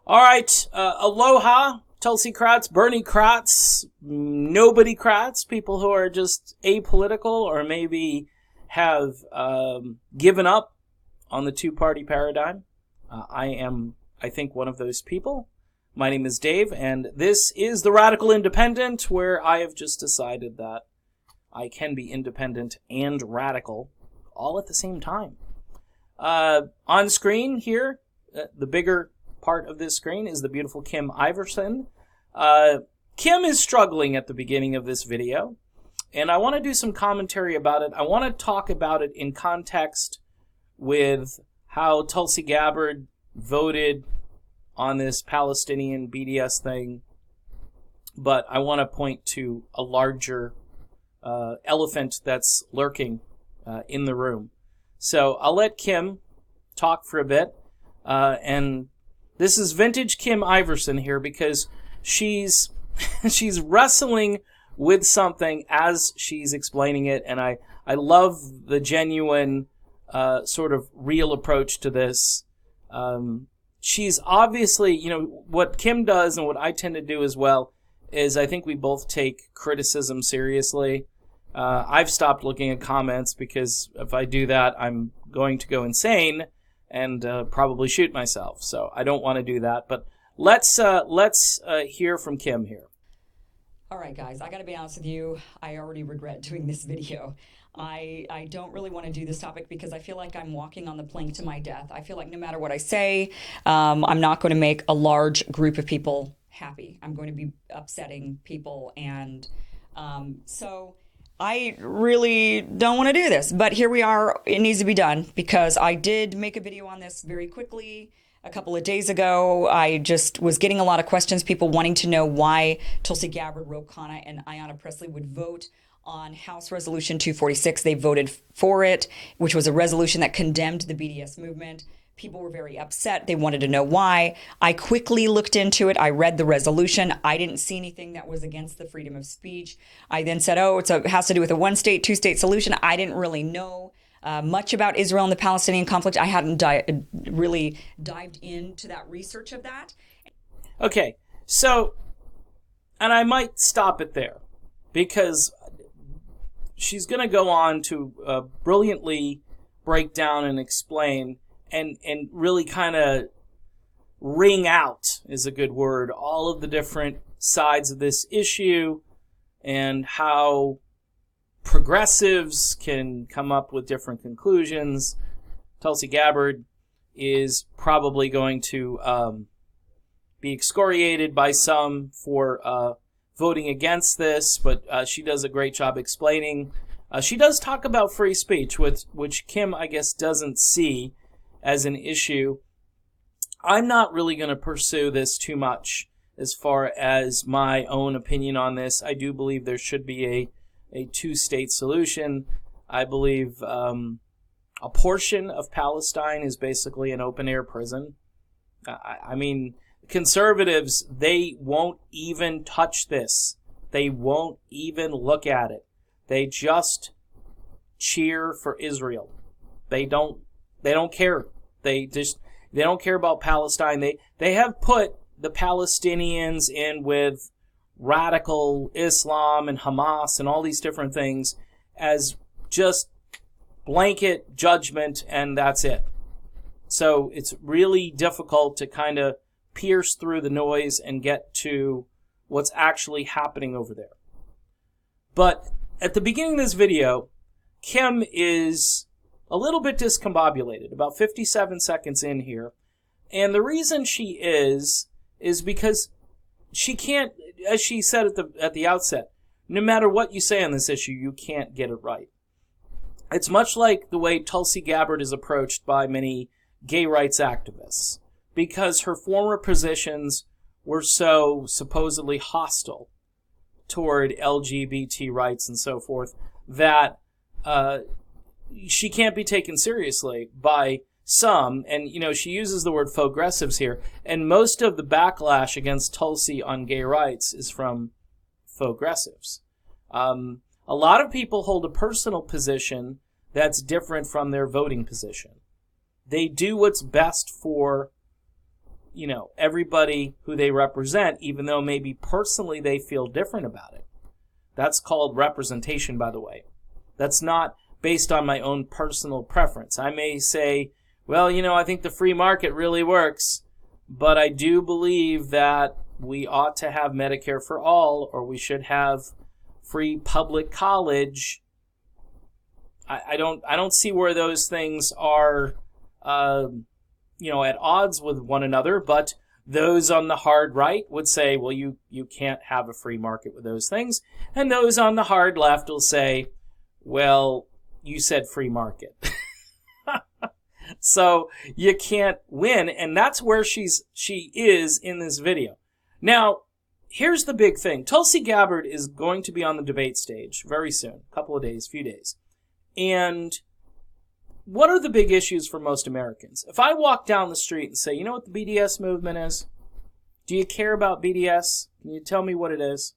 All right, aloha, Tulsi Kratz, Bernie Kratz, nobody Kratz, people who are just apolitical or maybe have given up on the two-party paradigm. I am, I think, one of those people. My name is Dave, and this is The Radical Independent, where I have just decided that I can be independent and radical all at the same time. On screen here, the bigger part of this screen is the beautiful Kim Iverson. Kim is struggling at the beginning of this video, and I want to do some commentary about it. I want to talk about it in context with how Tulsi Gabbard voted on this Palestinian BDS thing, but I want to point to a larger elephant that's lurking in the room. So I'll let Kim talk for a bit, and this is vintage Kim Iverson here because she's wrestling with something as she's explaining it, and I love the genuine sort of real approach to this. She's obviously, what Kim does and what I tend to do as well is I think we both take criticism seriously. I've stopped looking at comments because if I do that, I'm going to go insane and probably shoot myself. So I don't want to do that. But let's hear from Kim here. All right, guys, I got to be honest with you. I already regret doing this video. I don't really want to do this topic because I feel like I'm walking on the plank to my death. I feel like no matter what I say, I'm not going to make a large group of people happy. I'm going to be upsetting people. And so I really don't want to do this. But here we are. It needs to be done because I did make a video on this very quickly a couple of days ago. I just was getting a lot of questions, people wanting to know why Tulsi Gabbard, Ro Khanna, and Ayanna Pressley would vote on House Resolution 246. They voted for it, which was a resolution that condemned the BDS movement. People were very upset. They wanted to know why. I quickly looked into it. I read the resolution. I didn't see anything that was against the freedom of speech. I then said, it has to do with a one-state, two-state solution. I didn't really know much about Israel and the Palestinian conflict. I hadn't really dived into that research of that. Okay, so, and I might stop it there because she's going to go on to brilliantly break down and explain and really kind of wring out, is a good word, all of the different sides of this issue and how progressives can come up with different conclusions. Tulsi Gabbard is probably going to be excoriated by some for voting against this, but she does a great job explaining. She does talk about free speech, which Kim, I guess, doesn't see as an issue. I'm not really going to pursue this too much as far as my own opinion on this. I do believe there should be a two-state solution. I believe a portion of Palestine is basically an open-air prison. I mean, conservatives, they won't even touch this. They won't even look at it. They just cheer for Israel. They don't care. They don't care about Palestine. They have put the Palestinians in with radical Islam and Hamas and all these different things as just blanket judgment, and that's it. So it's really difficult to kind of pierce through the noise and get to what's actually happening over there. But at the beginning of this video, Kim is a little bit discombobulated, about 57 seconds in here. And the reason she is because she can't, as she said at the outset, no matter what you say on this issue, you can't get it right. It's much like the way Tulsi Gabbard is approached by many gay rights activists, because her former positions were so supposedly hostile toward LGBT rights and so forth that she can't be taken seriously by some. And, she uses the word progressives here. And most of the backlash against Tulsi on gay rights is from progressives. A lot of people hold a personal position that's different from their voting position. They do what's best for everybody who they represent, even though maybe personally they feel different about it. That's called representation, by the way. That's not based on my own personal preference. I may say, well, I think the free market really works, but I do believe that we ought to have Medicare for all, or we should have free public college. I don't see where those things are, at odds with one another, but those on the hard right would say, well, you can't have a free market with those things. And those on the hard left will say, well, you said free market. So you can't win. And that's where she is in this video. Now, here's the big thing. Tulsi Gabbard is going to be on the debate stage very soon, few days. And what are the big issues for most Americans? If I walk down the street and say, you know what the BDS movement is? Do you care about BDS? Can you tell me what it is?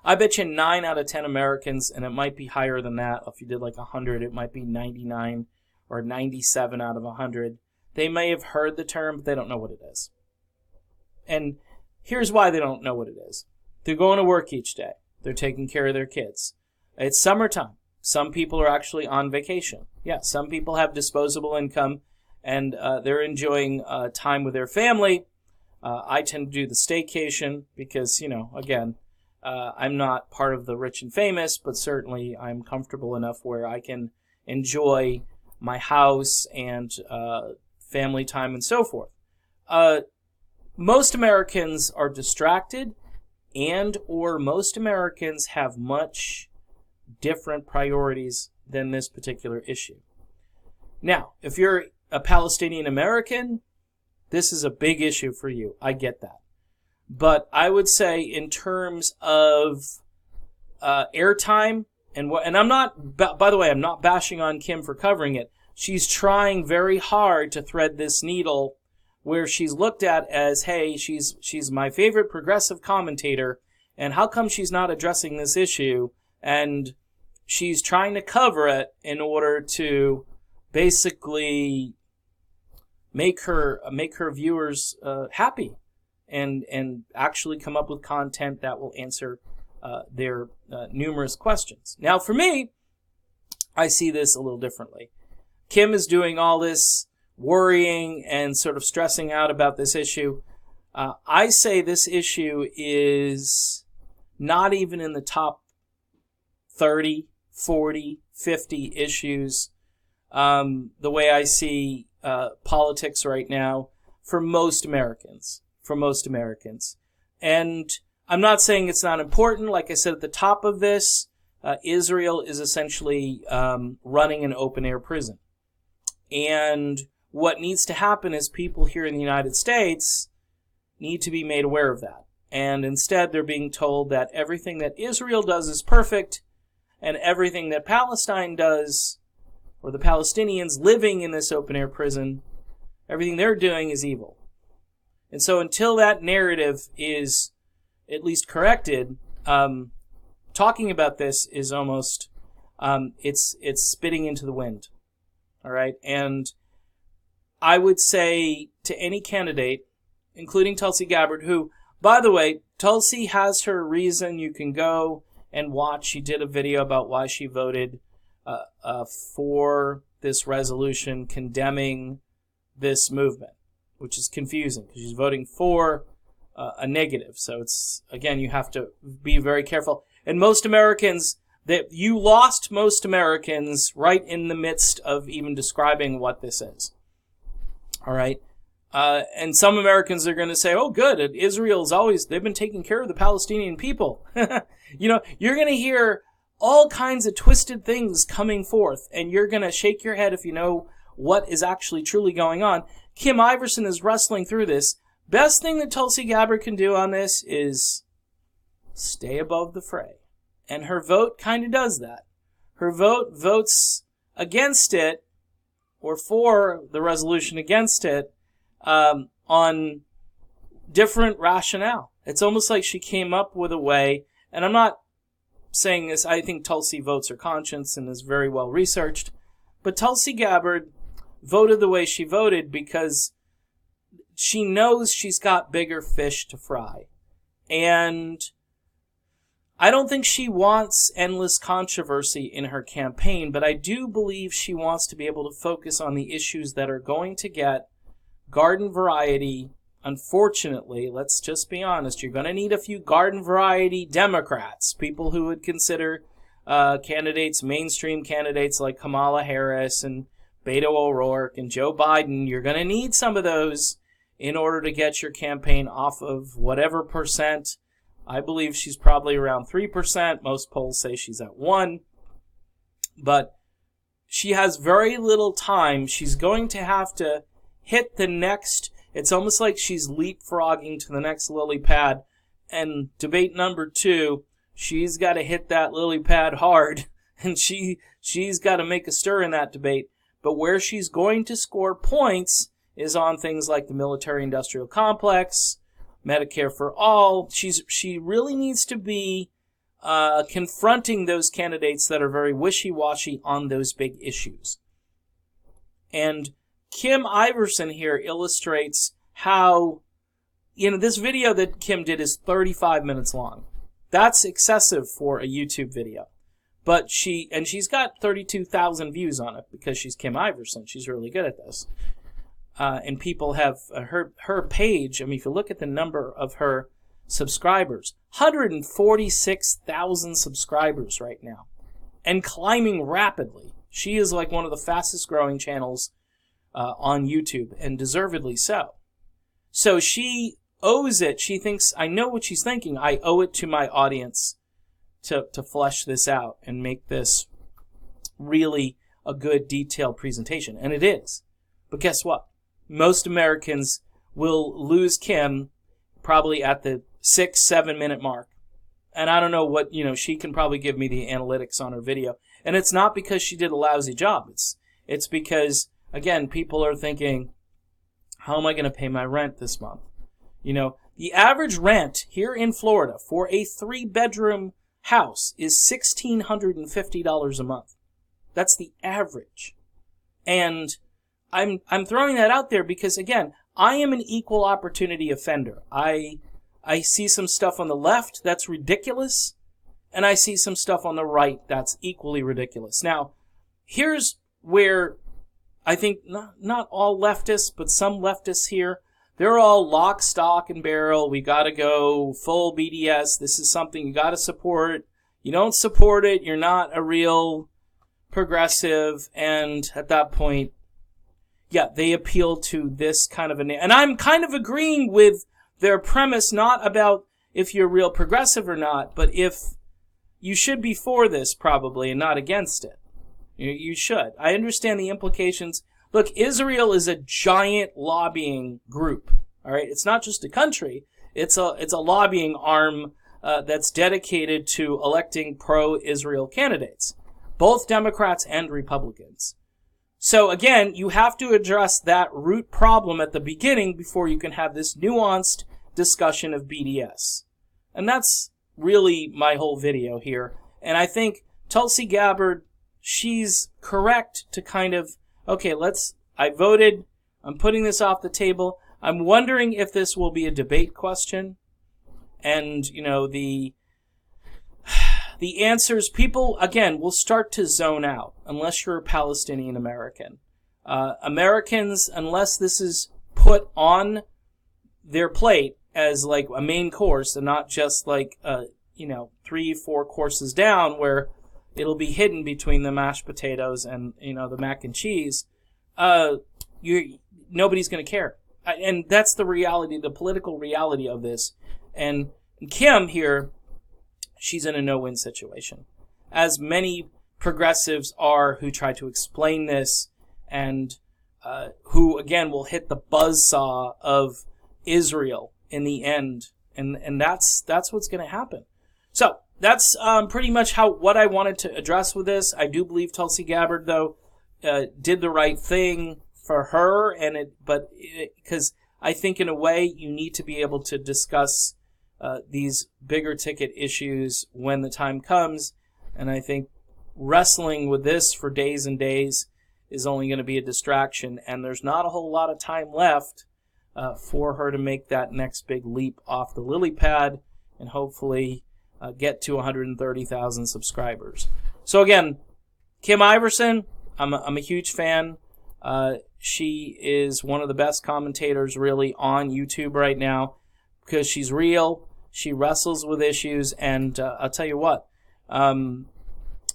I bet you 9 out of 10 Americans, and it might be higher than that. If you did like 100, it might be 99 or 97 out of 100. They may have heard the term, but they don't know what it is. And here's why they don't know what it is. They're going to work each day. They're taking care of their kids. It's summertime. Some people are actually on vacation. Yeah, some people have disposable income, and they're enjoying time with their family. I tend to do the staycation because, again, I'm not part of the rich and famous, but certainly I'm comfortable enough where I can enjoy my house and family time and so forth. Most Americans are distracted, or most Americans have much different priorities than this particular issue. Now, if you're a Palestinian American, this is a big issue for you. I get that. But I would say in terms of airtime, and I'm not, by the way, I'm not bashing on Kim for covering it. She's trying very hard to thread this needle where she's looked at as, hey, she's my favorite progressive commentator, and how come she's not addressing this issue? And she's trying to cover it in order to basically make her viewers happy and actually come up with content that will answer their numerous questions. Now, for me, I see this a little differently. Kim is doing all this worrying and sort of stressing out about this issue. I say this issue is not even in the top 30, 40, 50 issues, the way I see politics right now for most Americans. And I'm not saying it's not important. Like I said at the top of this, Israel is essentially running an open-air prison. And what needs to happen is people here in the United States need to be made aware of that. And instead, they're being told that everything that Israel does is perfect, and everything that Palestine does, or the Palestinians living in this open-air prison, everything they're doing is evil. And so until that narrative is at least corrected, talking about this is almost, it's spitting into the wind. All right? And I would say to any candidate, including Tulsi Gabbard, who, by the way, Tulsi has her reason. You can go and watch. She did a video about why she voted for this resolution condemning this movement, which is confusing because she's voting for a negative. So it's, again, you have to be very careful. And most Americans, that you lost most Americans right in the midst of even describing what this is. All right. And some Americans are going to say, oh, good, Israel's they've been taking care of the Palestinian people. You're going to hear all kinds of twisted things coming forth, and you're going to shake your head if you know what is actually truly going on. Kim Iverson is wrestling through this. Best thing that Tulsi Gabbard can do on this is stay above the fray. And her vote kind of does that. Her vote votes against it, or for the resolution against it, on different rationale. It's almost like she came up with a way, and I'm not saying this, I think Tulsi votes her conscience and is very well researched, but Tulsi Gabbard voted the way she voted because she knows she's got bigger fish to fry. And I don't think she wants endless controversy in her campaign, but I do believe she wants to be able to focus on the issues that are going to get garden variety. Unfortunately, let's just be honest, you're going to need a few garden variety Democrats, people who would consider candidates, mainstream candidates like Kamala Harris and Beto O'Rourke and Joe Biden. You're going to need some of those in order to get your campaign off of whatever percent. I believe she's probably around 3%. Most polls say she's at 1%. But she has very little time. She's going to have to hit the next. It's almost like she's leapfrogging to the next lily pad. And debate number 2, she's got to hit that lily pad hard. And she's got to make a stir in that debate. But where she's going to score points is on things like the military-industrial complex, Medicare for all. She really needs to be confronting those candidates that are very wishy-washy on those big issues. And Kim Iverson here illustrates how, this video that Kim did is 35 minutes long. That's excessive for a YouTube video. But she's got 32,000 views on it because she's Kim Iverson. She's really good at this. And people have her page. I mean, if you look at the number of her subscribers, 146,000 subscribers right now, and climbing rapidly. She is like one of the fastest growing channels on YouTube, and deservedly so. So she owes it. She thinks, I know what she's thinking. I owe it to my audience to flesh this out and make this really a good detailed presentation. And it is. But guess what? Most Americans will lose Kim probably at the 6-7 minute mark. And I don't know what, she can probably give me the analytics on her video. And it's not because she did a lousy job. It's because, again, people are thinking, how am I going to pay my rent this month? The average rent here in Florida for a 3-bedroom house is $1,650 a month. That's the average. And I'm throwing that out there because, again, I am an equal opportunity offender. I see some stuff on the left that's ridiculous, and I see some stuff on the right that's equally ridiculous. Now, here's where I think not all leftists, but some leftists here, they're all lock, stock, and barrel. We got to go full BDS. This is something you got to support. You don't support it, you're not a real progressive. And at that point, yeah, they appeal to this kind of and I'm kind of agreeing with their premise, not about if you're real progressive or not, but if you should be for this probably and not against it. You should. I understand the implications. Look, Israel is a giant lobbying group. All right, it's not just a country. It's a lobbying arm that's dedicated to electing pro-Israel candidates, both Democrats and Republicans. So again, you have to address that root problem at the beginning before you can have this nuanced discussion of BDS. And that's really my whole video here. And I think Tulsi Gabbard, she's correct to kind of, okay, I voted, I'm putting this off the table. I'm wondering if this will be a debate question. And, the answers, people, again, will start to zone out unless you're a Palestinian American. Americans, unless this is put on their plate as like a main course and not just like, 3-4 courses down where it'll be hidden between the mashed potatoes and, the mac and cheese, nobody's going to care. And that's the reality, the political reality of this. And Kim here, she's in a no-win situation, as many progressives are who try to explain this and who, again, will hit the buzzsaw of Israel in the end. And that's what's going to happen. So that's pretty much what I wanted to address with this. I do believe Tulsi Gabbard, though, did the right thing for her, because I think in a way you need to be able to discuss these bigger ticket issues when the time comes. And I think wrestling with this for days and days is only going to be a distraction. And there's not a whole lot of time left for her to make that next big leap off the lily pad and hopefully get to 130,000 subscribers. So again, Kim Iverson, I'm a huge fan. She is one of the best commentators really on YouTube right now because she's real. She wrestles with issues, and I'll tell you what,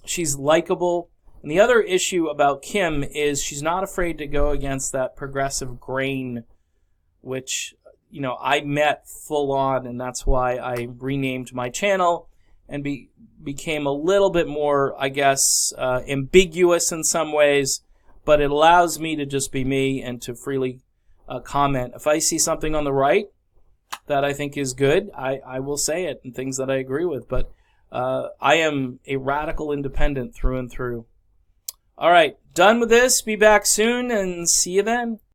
she's likable. And the other issue about Kim is she's not afraid to go against that progressive grain, which, you know, I met full on, and that's why I renamed my channel and became a little bit more, I guess, ambiguous in some ways, but it allows me to just be me and to freely comment. If I see something on the right that I think is good, I will say it, and things that I agree with, but I am a radical independent through and through. All right, done with this. Be back soon, and see you then.